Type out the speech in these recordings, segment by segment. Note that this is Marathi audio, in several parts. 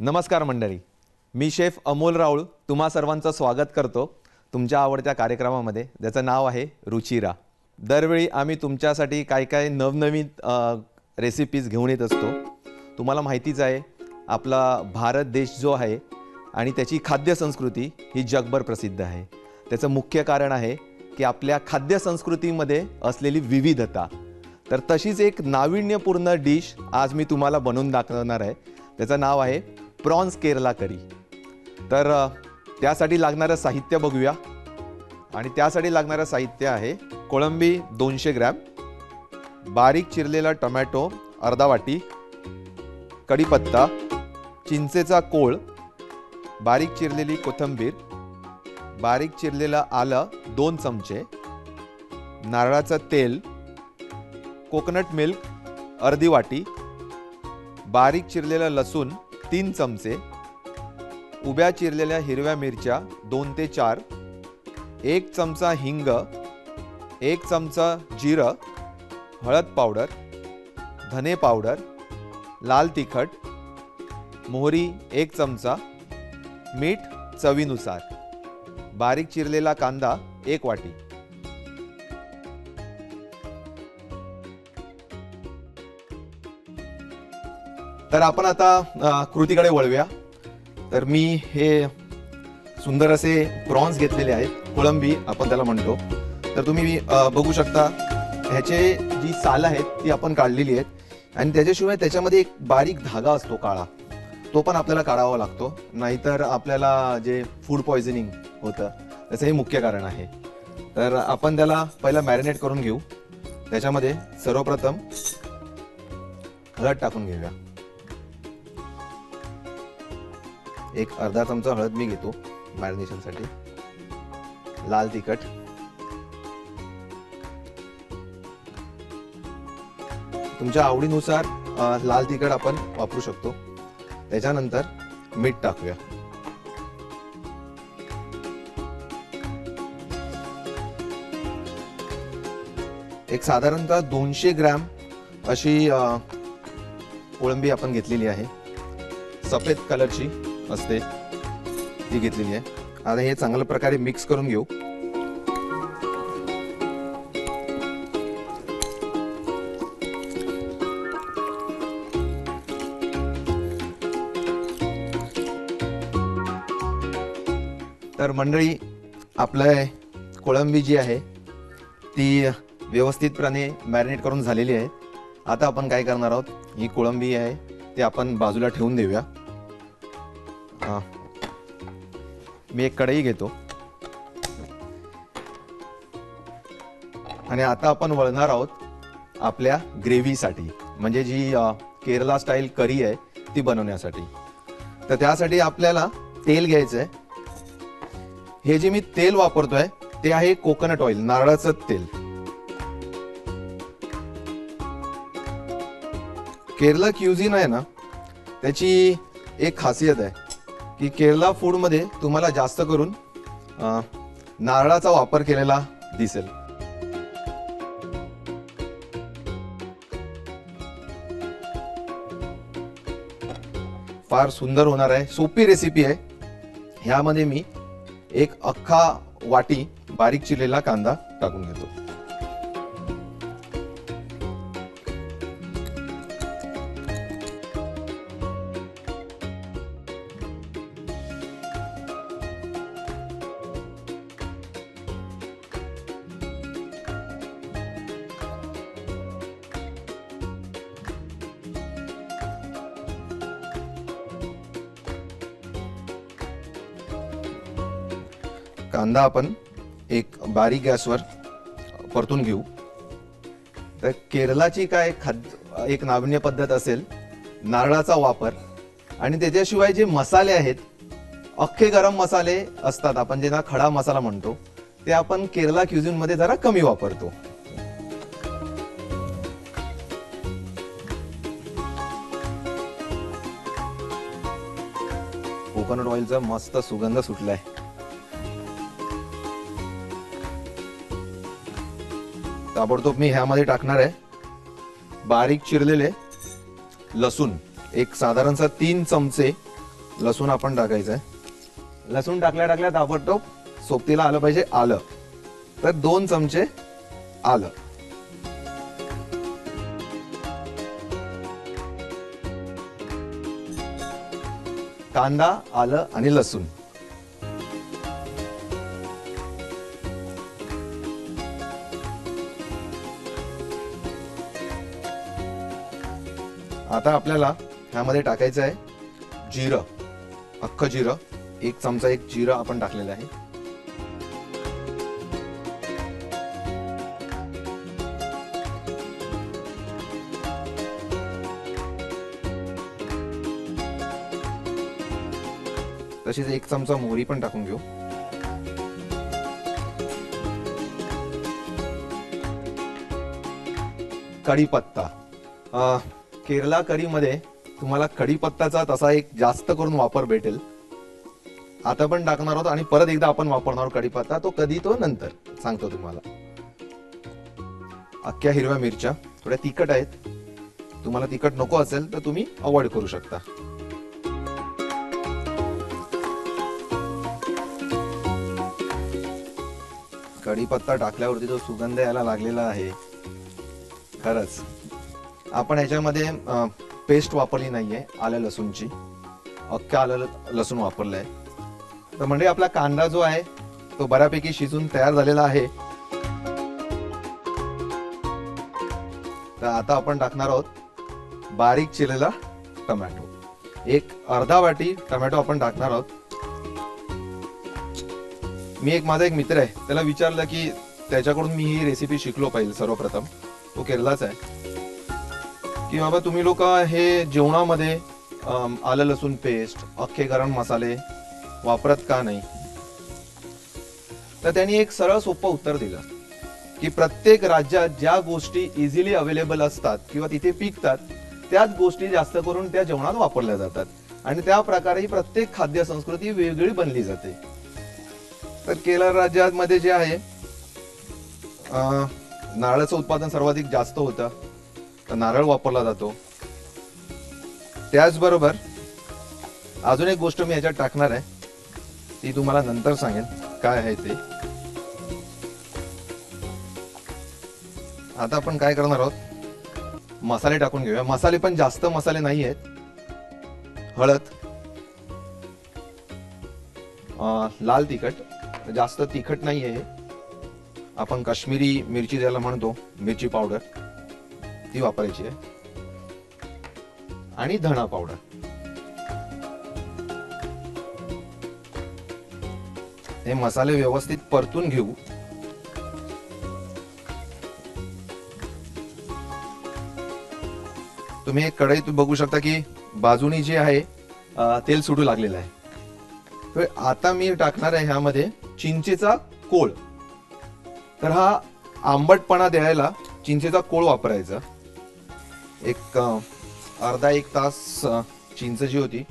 नमस्कार मंडळी, मी शेफ अमोल राऊळ तुम्हा सर्वांचं स्वागत करतो तुमच्या आवडत्या कार्यक्रमामध्ये ज्याचं नाव आहे रुचिरा। दरवेळी आम्ही तुमच्यासाठी काय नवनवीन रेसिपीज घेऊन येत असतो। तुम्हाला माहितीच आहे आपला भारत देश जो आहे आणि त्याची खाद्य संस्कृती ही जगभर प्रसिद्ध आहे। त्याचं मुख्य कारण आहे की आपल्या खाद्य संस्कृतीमध्ये असलेली विविधता। तर तशीच एक नाविन्यपूर्ण डिश आज मी तुम्हाला बनवून दाखवणार आहे। त्याचं नाव आहे प्रॉन्स केरला करी। तर त्यासाठी लागणारं साहित्य बघूया। आणि त्यासाठी लागणारं साहित्य आहे कोळंबी 200 ग्रॅम, बारीक चिरलेला टोमॅटो अर्धा वाटी, कढीपत्ता, चिंचेचा कोळ, बारीक चिरलेली कोथिंबीर, बारीक चिरलेला आलं 2 चमचे, नारळाचं तेल, कोकोनट मिल्क अर्धी वाटी, बारीक चिरलेला लसूण 3 चमचे, उभ्या चिरलेल्या हिरव्या मिरच्या 2 ते 4, 1 चमचा हिंग, 1 चमचा जिरं, हळद पावडर, धने पावडर, लाल तिखट, मोहरी 1 चमचा, मीठ चवीनुसार, बारीक चिरलेला कांदा 1 वाटी। तर आपण आता कृतीकडे वळूया। तर मी हे सुंदर असे प्रॉन्स घेतलेले आहेत, कोळंबी आपण त्याला म्हणतो। तर तुम्ही बघू शकता ह्याचे जी साल आहेत ती आपण काढलेली आहेत आणि त्याच्याशिवाय त्याच्यामध्ये एक बारीक धागा असतो काळा, तो पण आपल्याला काढावा लागतो, नाहीतर आपल्याला जे फूड पॉयझनिंग होतं त्याचं हे मुख्य कारण आहे। तर आपण त्याला पहिला मॅरिनेट करून घेऊ। त्याच्यामध्ये सर्वप्रथम हळद टाकून घेऊया। एक अर्धा चमचा हळद मी घेतो मॅरिनेशनसाठी, लाल तिखट, तुमच्या आवडीनुसार लाल तिखट आपण वापरू शकतो। त्याच्यानंतर मीठ टाकूया। एक साधारणतः 200 ग्रॅम अशी कोळंबी आपण घेतलेली आहे, सफेद कलरची असते ती घेतलेली आहे। आता हे चांगल्या प्रकारे मिक्स करून घेऊ। तर मंडळी, आपलं कोळंबी जी आहे ती व्यवस्थितपणे मॅरिनेट करून झालेली आहे। आता आपण काय करणार आहोत, ही कोळंबी आहे ती आपण बाजूला ठेवून देऊया। मी एक कढई घेतो आणि आता आपण वळणार आहोत आपल्या ग्रेव्हीसाठी, म्हणजे जी केरला स्टाईल करी आहे ती बनवण्यासाठी। तर त्यासाठी आपल्याला तेल घ्यायचं आहे। हे जे मी तेल वापरतोय ते आहे कोकोनट ऑइल, नारळाचं तेल। केरला क्युझिन आहे ना, त्याची एक खासियत आहे की केरला फूड मध्ये तुम्हाला जास्त करून नारळाचा वापर केलेला दिसेल। फार सुंदर होणार आहे, सोपी रेसिपी आहे। ह्यामध्ये मी एक अख्खा वाटी बारीक चिरलेला कांदा टाकून घेतो। कांदा आपण एक बारीक गॅसवर परतून घेऊ। तर केरलाची काय एक नाविन्य पद्धत असेल नारळाचा वापर, आणि त्याच्याशिवाय जे मसाले आहेत, अख्खे गरम मसाले असतात आपण ज्यांना खडा मसाला म्हणतो, ते आपण केरला क्युझिन मध्ये जरा कमी वापरतो। कोकोनट ऑइलचा मस्त सुगंध सुटलाय। ताबडतोब मी ह्यामध्ये टाकणार आहे बारीक चिरलेले लसूण, एक साधारणसा 3 चमचे लसूण आपण टाकायचं आहे. लसूण टाकल्या टाकल्या ताबडतोब सोबतीला आलं पाहिजे आलं. तर 2 चमचे आलं. कांदा, आलं आणि लसूण. आता आपल्याला ह्यामध्ये टाकायचं आहे जिरं, अख्खं जिरं. 1 चमचा जिरं आपण टाकलेलं आहे. तशीच 1 चमचा मोहरी पण टाकून घेऊ. कढीपत्ता. केरला कढीमध्ये तुम्हाला कढीपत्त्याचा तसा एक जास्त करून वापर भेटेल. आता पण टाकणार आहोत आणि परत एकदा आपण वापरणार आहोत कढीपत्ता. तो कधी, तो नंतर सांगतो तुम्हाला. अख्ख्या हिरव्या मिरच्या थोड्या तिखट आहेत. तुम्हाला तिखट नको असेल तर तुम्ही अवॉइड करू शकता. कढीपत्ता टाकल्यावरती जो सुगंध यायला लागलेला आहे, खरंच. आपण ह्याच्यामध्ये पेस्ट वापरली नाहीये आलं लसूणची, अख्खं आलं लसूण वापरलंय. तर म्हणजे आपला कांदा जो आहे तो बऱ्यापैकी शिजून तयार झालेला आहे. तर आता आपण टाकणार आहोत बारीक चिरलेला टोमॅटो. एक अर्धा वाटी टोमॅटो आपण टाकणार आहोत. मी माझा एक मित्र आहे, त्याला विचारलं की त्याच्याकडून मी ही रेसिपी शिकलो पाहिजे. सर्वप्रथम तो केरलाचा आहे, की बाबा तुम्ही लोक हे जेवणामध्ये आलं लसूण पेस्ट, अख्खे गरम मसाले वापरत का नाही. तर त्यांनी एक सरळ सोपं उत्तर दिलं की प्रत्येक राज्यात ज्या गोष्टी इझिली अवेलेबल असतात किंवा तिथे पिकतात त्याच गोष्टी जास्त करून त्या जेवणात वापरल्या जातात आणि त्या प्रकारे प्रत्येक खाद्य संस्कृती वेगळी बनली जाते. तर केरळ राज्यामध्ये जे आहे नारळाचं उत्पादन सर्वाधिक जास्त होतं, तर नारळ वापरला जातो. त्याचबरोबर अजून एक गोष्ट मी याच्यात टाकणार आहे, ती तुम्हाला नंतर सांगेन काय आहे ते. आता आपण काय करणार आहोत, मसाले टाकून घेऊया. मसाले पण जास्त मसाले नाही आहेत. हळद, लाल तिखट, जास्त तिखट नाही आहे. आपण काश्मीरी मिरची ज्याला म्हणतो, मिरची पावडर, ती वापरायची आहे. आणि धणा पावडर. हे मसाले व्यवस्थित परतून घेऊ. तुम्ही एक कढईत बघू शकता की बाजूनी जे आहे तेल सुटू लागलेलं आहे. तर आता मी टाकणार आहे ह्यामध्ये चिंचेचा कोळ. तर हा आंबटपणा द्यायला चिंचेचा कोळ वापरायचा. एक अर्धा 1 तास चिंच जी होती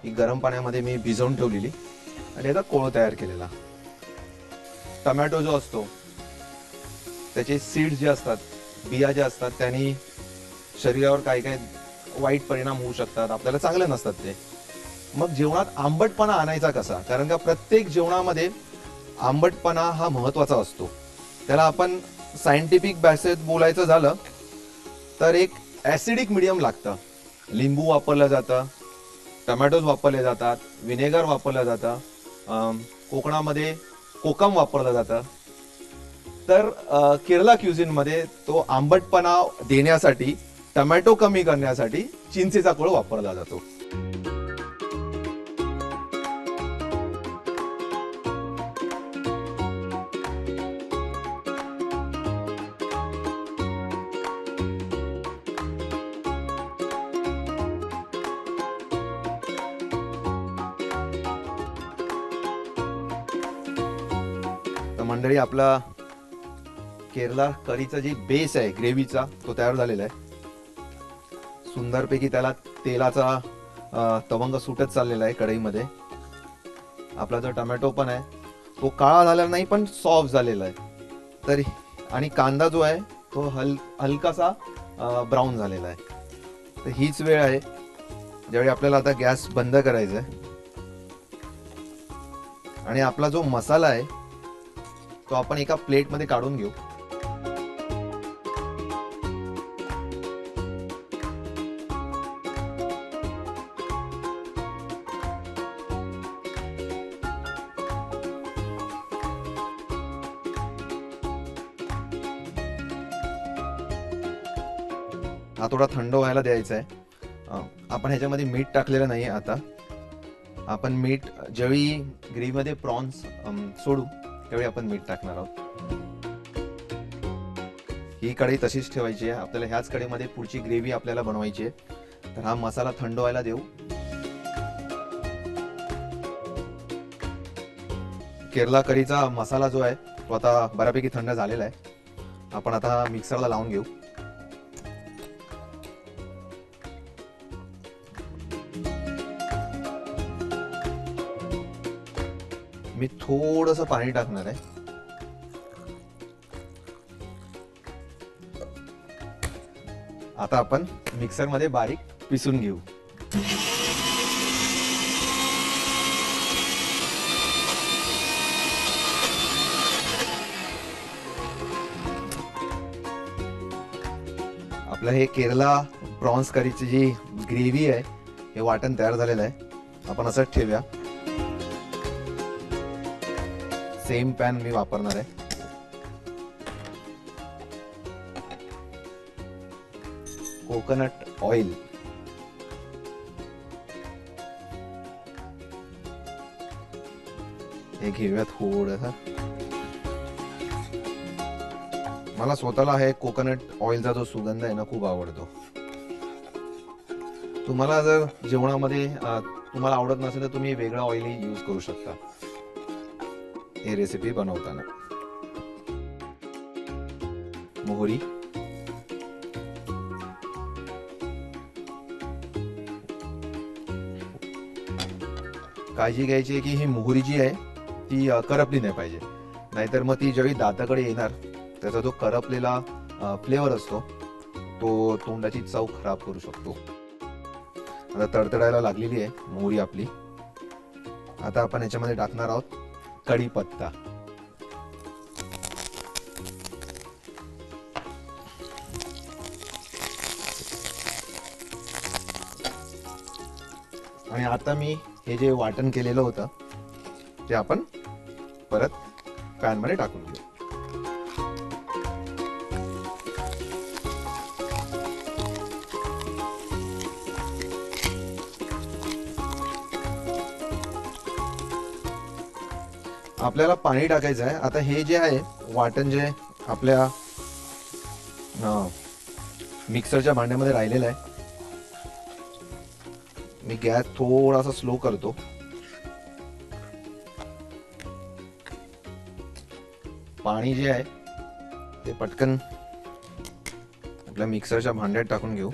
ही गरम पाण्यामध्ये मी भिजवून ठेवलेली आणि याचा कोळ तयार केलेला. टोमॅटो जो असतो त्याचे सीड्स जे असतात, बिया ज्या असतात, त्यांनी शरीरावर काही काही वाईट परिणाम होऊ शकतात, आपल्याला चांगले नसतात ते. मग जेवणात आंबटपणा आणायचा कसा, कारण का प्रत्येक जेवणामध्ये आंबटपणा हा महत्वाचा असतो. त्याला आपण सायंटिफिक भाषेत बोलायचं झालं तर एक ऍसिडिक मीडियम लागतं. लिंबू वापरलं जातं, टोमॅटोज वापरले जातात, विनेगर वापरलं जातं, कोकणामध्ये कोकम वापरलं जातं. तर केरला क्युझिन मध्ये तो आंबटपणा देण्यासाठी, टोमॅटो कमी करण्यासाठी चिंचेचा कोळ वापरला जातो. मंडळी, आपला केरला करीचा जी बेस आहे ग्रेव्हीचा तो तयार झालेला आहे. सुंदरपैकी त्याला तेलाचा तवंग सुटत चाललेला आहे कढईमध्ये. आपला जो टोमॅटो पण आहे तो काळा झालेला नाही पण सॉफ्ट झालेला आहे. तर आणि कांदा जो आहे तो हलकासा ब्राऊन झालेला आहे. तर हीच वेळ आहे ज्यावेळी आपल्याला आता गॅस बंद करायचा आहे. आणि आपला जो मसाला आहे तो आपण एका प्लेटमध्ये काढून घेऊ. हा थोडा थंड व्हायला द्यायचा आहे. आपण ह्याच्यामध्ये मीठ टाकलेलं नाही. आता आपण मीठ ज्यावेळी ग्रेव्हीमध्ये प्रॉन्स सोडू त्यावेळी आपण मीठ टाकणार आहोत. ही कढई तशीच ठेवायची आहे. आपल्याला ह्याच कढईमध्ये पुढची ग्रेव्ही आपल्याला बनवायची आहे. तर हा मसाला थंड व्हायला देऊ. केरला करीचा मसाला जो आहे तो आता बऱ्यापैकी थंड झालेला आहे. आपण आता मिक्सरला लावून घेऊ. मी थोडंसं पाणी टाकणार आहे. आता आपण मिक्सर मध्ये बारीक पिसून घेऊ. आपलं हे केरला प्रॉन्स करीची जी ग्रेव्ही आहे हे वाटण तयार झालेलं आहे. आपण असंच ठेवूया. सेम पॅन मी वापरणार आहे. कोकोनट ऑइल, हे घेऊया थोडंसं. मला स्वतःला हे कोकोनट ऑइलचा जो सुगंध आहे ना खूप आवडतो. तुम्हाला जर जेवणामध्ये तुम्हाला आवडत नसेल तर तुम्ही वेगळा ऑइलही यूज करू शकता हे रेसिपी बनवताना. मोहरी, काळजी घ्यायची की ही मोहरी जी आहे ती करपली नाही पाहिजे. नाहीतर मग ती ज्यावेळी दाताकडे येणार त्याचा जो करपलेला फ्लेवर असतो तो तोंडाची चव खराब करू शकतो. आता तडतडायला लागलेली आहे मोहरी आपली. आता आपण याच्यामध्ये टाकणार आहोत कढीपत्ता. आणि आता मी हे जे वाटण केलेलं होतं ते आपण परत पॅन मध्ये टाकून घेऊ. आपल्याला पाणी टाकायचं आहे. आता हे जे आहे वाटण जे आपल्या मिक्सरच्या भांड्यामध्ये राहिलेलं आहे, मी गॅस थोडासा स्लो करतो. पाणी जे आहे ते पटकन आपल्या मिक्सरच्या भांड्यात टाकून घेऊ.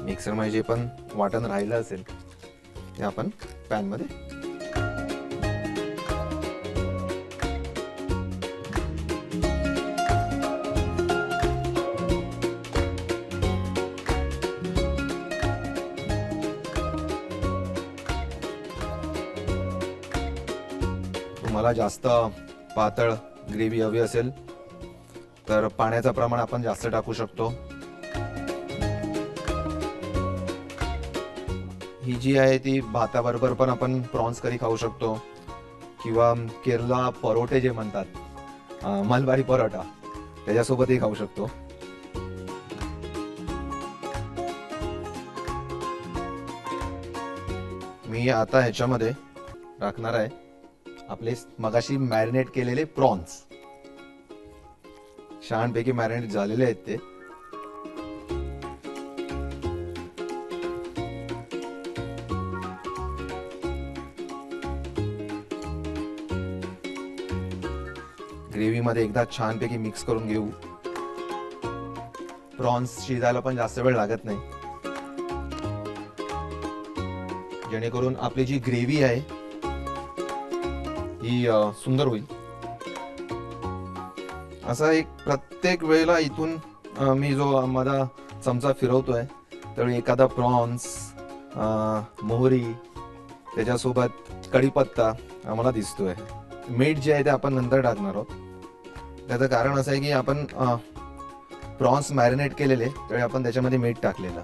मिक्सर मध्ये जे पण वाटण राहिलं असेल ते आपण पॅन मध्ये तुम्हाला जास्त पातळ ग्रेव्ही हवी असेल तर पाण्याचं प्रमाण आपण जास्त टाकू शकतो. ही जी आहे ती भाताबरोबर पण आपण प्रॉन्स करी खाऊ शकतो किंवा केरला परोठे जे म्हणतात मलबारी परोठा त्याच्यासोबतही खाऊ शकतो. मी आता ह्याच्यामध्ये टाकणार आहे आपले मगाशी मॅरिनेट केलेले प्रॉन्स. छानपैकी मॅरिनेट झालेले आहेत ते. ग्रेव्ही मध्ये एकदा छानपैकी मिक्स करून घेऊ. प्रॉन्स शिजायला पण जास्त वेळ लागत नाही, जेणेकरून आपली जी ग्रेव्ही आहे ही सुंदर होईल. असा एक प्रत्येक वेळेला इथून मी जो माझा चमचा फिरवतोय तर एखादा प्रॉन्स, मोहरी, त्याच्यासोबत कढीपत्ता आम्हाला दिसतोय. मीठ जे आहे ते आपण नंतर टाकणार आहोत. त्याचं कारण असं आहे की आपण प्रॉन्स मॅरिनेट केलेले, त्यावेळी आपण त्याच्यामध्ये मीठ टाकलेलं.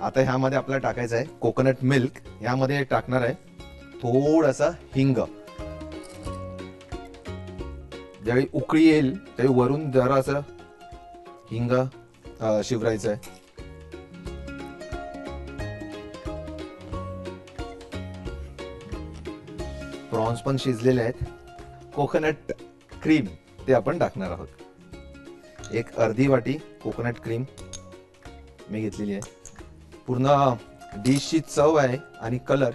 आता ह्यामध्ये आपल्याला टाकायचं आहे कोकोनट मिल्क. ह्यामध्ये टाकणार आहे थोडासा हिंग. ज्यावेळी उकळी येईल त्यावेळी वरून जरा असं हिंग शिवरायचं आहे. प्रॉन्स पण शिजलेले आहेत. कोकोनट क्रीम ते आपण टाकणार आहोत. एक अर्धी वाटी कोकोनट क्रीम मी घेतलेली आहे. पूर्ण डिशची चव आहे आणि कलर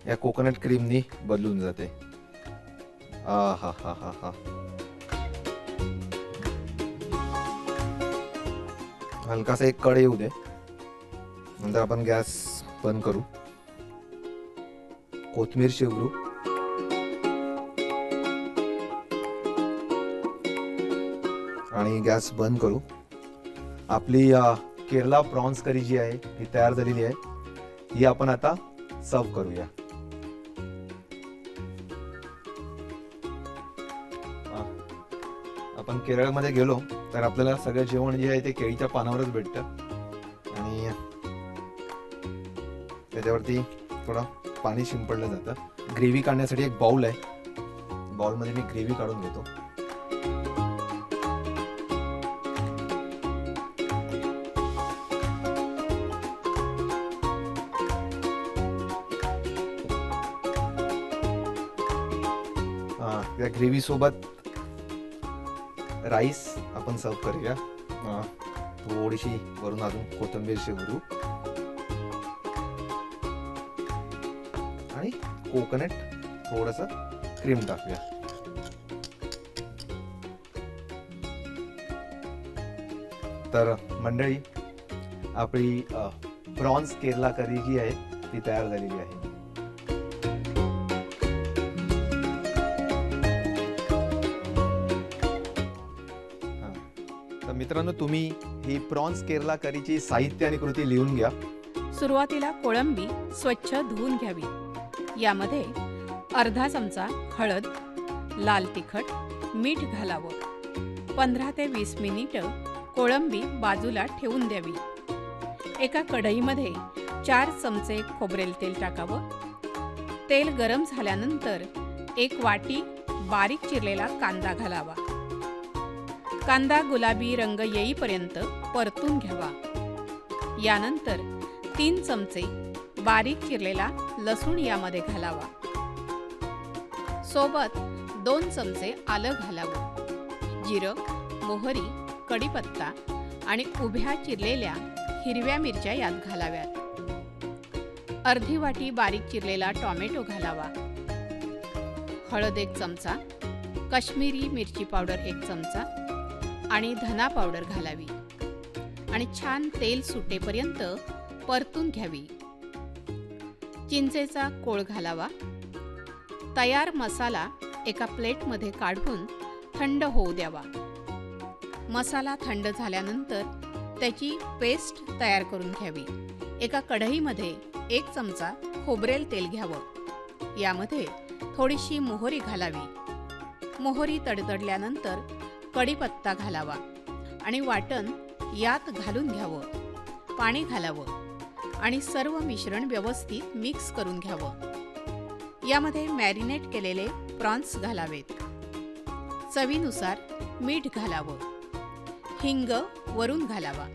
या कोकोनट क्रीमनी बदलून जाते. हा हा हा हा हा. हलकासा एक कढई येऊ दे, नंतर आपण गॅस बंद करू. कोथिंबीर शिवरू. आणि गॅस बंद करू. आपली केरला प्रॉन्स करी जी आहे ती तयार झालेली आहे. ही आपण आता सर्व करूया. आपण केरळमध्ये गेलो तर आपल्याला सगळं जेवण जे आहे ते केळीच्या पानावरच भेटतं. आणि त्याच्यावरती थोडं पाणी शिंपडलं जातं. ग्रेव्ही काढण्यासाठी एक बाउल आहे. बाउलमध्ये मी ग्रेव्ही काढून घेतो. त्या ग्रेव्ही सोबत राईस आपण सर्व करूया. थोडीशी वरून अजून कोथिंबीर शिवरू आणि कोकोनट थोडस क्रीम टाकूया. तर मंडळी, आपली प्रॉन्स केरला करी जी आहे ती तयार झालेली आहे. मित्रांनो, तुम्ही ही प्रॉन्स केरला करीची साहित्य आणि कृती लिहून घ्या. सुरुवातीला कोळंबी स्वच्छ धुवून घ्यावी. यामध्ये अर्धा चमचा हळद, लाल तिखट, मीठ घालावं. 15 ते 20 मिनिटं कोळंबी बाजूला ठेवून द्यावी. एका कढईमध्ये 4 चमचे खोबरेल तेल टाकावं. तेल गरम झाल्यानंतर 1 वाटी बारीक चिरलेला कांदा घालावा. कांदा गुलाबी रंग येईपर्यंत परतून घ्यावा. यानंतर 3 चमचे बारीक चिरलेला लसूण यामध्ये घालावा. सोबत 2 चमचे आलं घालावं. जिरं, मोहरी, कढीपत्ता आणि उभ्या चिरलेल्या हिरव्या मिरच्या यात घालाव्यात. अर्धी वाटी बारीक चिरलेला टोमॅटो घालावा. हळद 1 चमचा, काश्मीरी मिरची पावडर 1 चमचा आणि धना पावडर घालावी आणि छान तेल सुटेपर्यंत परतून घ्यावी. चिंचेचा कोळ घालावा. तयार मसाला एका प्लेटमध्ये काढून थंड होऊ द्यावा. मसाला थंड झाल्यानंतर त्याची पेस्ट तयार करून घ्यावी. एका कढईमध्ये 1 चमचा खोबरेल तेल घ्यावं. यामध्ये थोडीशी मोहरी घालावी. मोहरी तडतडल्यानंतर कढीपत्ता घालावा आणि वाटण यात घालून घ्यावं. पाणी घालावं आणि सर्व मिश्रण व्यवस्थित मिक्स करून घ्यावं. यामध्ये मॅरिनेट केलेले प्रॉन्स घालावेत. चवीनुसार मीठ घालावं. हिंग वरून घालावा.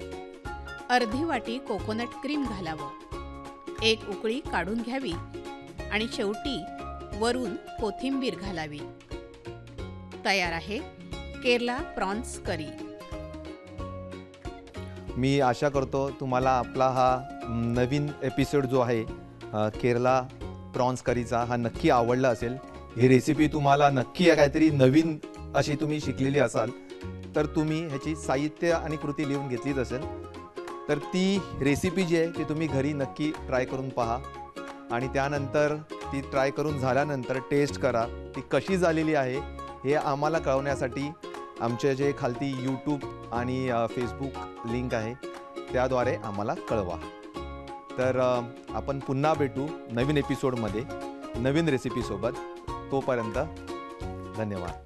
अर्धी वाटी कोकोनट क्रीम घालावं. 1 उकळी काढून घ्यावी आणि शेवटी वरून कोथिंबीर घालावी. तयार आहे केरला प्रॉन्स करी. मी आशा करतो तुम्हाला आपला हा नवीन एपिसोड जो आहे केरला प्रॉन्स करीचा हा नक्की आवडला असेल. ही रेसिपी तुम्हाला नक्की काहीतरी नवीन अशी तुम्ही शिकलेली असाल तर तुम्ही ह्याची साहित्य आणि कृती लिहून घेतलीच असेल. तर ती रेसिपी जी आहे ती तुम्ही घरी नक्की ट्राय करून पहा आणि त्यानंतर ती ट्राय करून झाल्यानंतर टेस्ट करा, ती कशी झालेली आहे हे आम्हाला कळवण्यासाठी आमचे जे खालती यूट्यूब आणि फेसबुक लिंक आहे त्याद्वारे आम्हाला कळवा. तर आपण पुन्हा भेटू नवीन एपिसोडमध्ये नवीन रेसिपीसोबत. तोपर्यंत धन्यवाद.